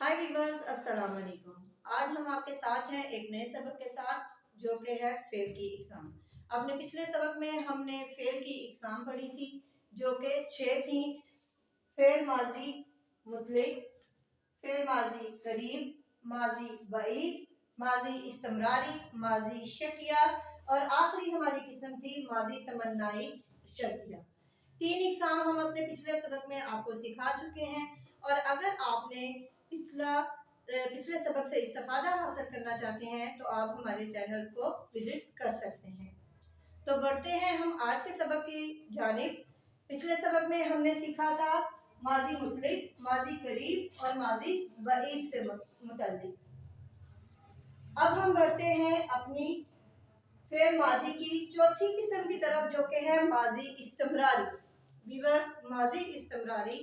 हाय viewers, अस्सलाम वालेकुम। आज हम आपके साथ हैं एक नए सबक के साथ जो कि है फेल की इकसाम। अपने पिछले सबक में हमने फेल की इकसाम पढ़ी थी जो कि 6 थी। फेल माजी मुतलिक, फेल माजी करीब, माजी बईद, माजी इस्तमरारी, माजी शकिया और आखिरी हमारी किस्म थी माजी तमन्नाई शर्तिया। 3 इकसाम हम अपने पिछले सबक में आपको सिखा चुके हैं और अगर आपने पिछले सबक से इस्तेफादा हासिल करना चाहते हैं तो आप हमारे चैनल को विजिट कर सकते हैं। तो बढ़ते हैं हम आज के सबक की जानिब। पिछले सबक में हमने सीखा था माजी मुतलिक, माजी करीब और माजी बईद से मुतल्लिक। अब हम बढ़ते हैं अपनी फेल माजी की चौथी किस्म की तरफ जो कि है माजी इस्तमरारी। व्यूअर्स, माजी इस्तमरारी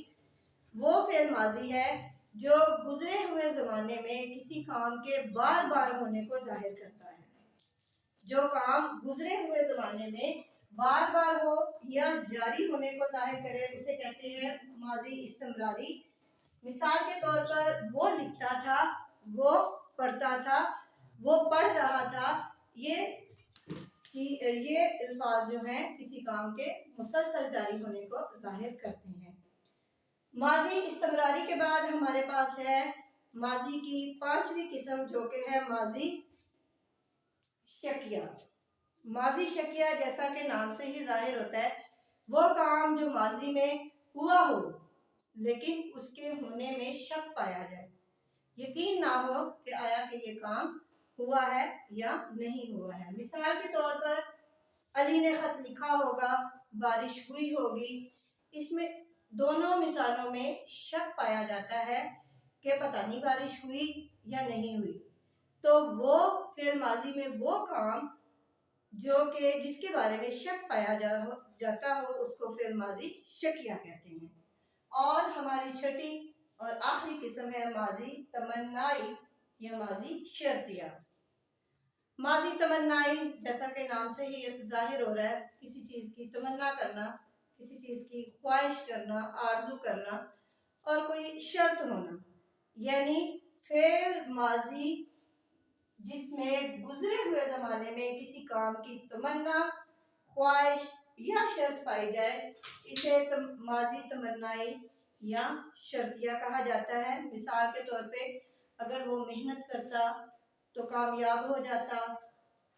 वो फेल माजी है जो गुजरे हुए ज़माने में किसी काम के बार बार होने को जाहिर करता है। जो काम गुजरे हुए ज़माने में बार बार हो या जारी होने को जाहिर करे उसे कहते हैं माजी इस्तमरारी। मिसाल के तौर पर वो लिखता था, वो पढ़ता था, वो पढ़ रहा था। ये अल्फाज जो हैं किसी काम के मुसलसल जारी होने को जाहिर करते हैं। माजी इस्तमरारी के बाद हमारे पास है माजी की 5वीं किस्म जो कि है माजी शकिया। माजी शकिया जैसा कि नाम से ही जाहिर होता है वो काम जो माजी में हुआ हो लेकिन उसके होने में शक पाया जाए, यकीन ना हो कि आया कि ये काम हुआ है या नहीं हुआ है। मिसाल के तौर पर अली ने खत लिखा होगा, बारिश हुई होगी। इसमें दोनों मिसालों में शक पाया जाता है कि पता नहीं बारिश हुई या नहीं हुई। तो वो फिर माजी में वो काम जो कि जिसके बारे में शक पाया जाता हो उसको फिर माजी शकिया कहते हैं। और हमारी छठी और आखिरी किस्म है माजी तमन्नाई या माजी शर्तिया। माजी तमन्नाई जैसा कि नाम से ही जाहिर हो रहा है किसी चीज़ की तमन्ना करना, किसी चीज़ की ख्वाहिश करना, आरजू करना और कोई शर्त होना, यानी फेल माजी जिसमें गुजरे हुए ज़माने में किसी काम की तमन्ना, ख्वाहिश या शर्त पाई जाए इसे माजी तमन्नाई या शर्तिया कहा जाता है। मिसाल के तौर पे अगर वो मेहनत करता तो कामयाब हो जाता,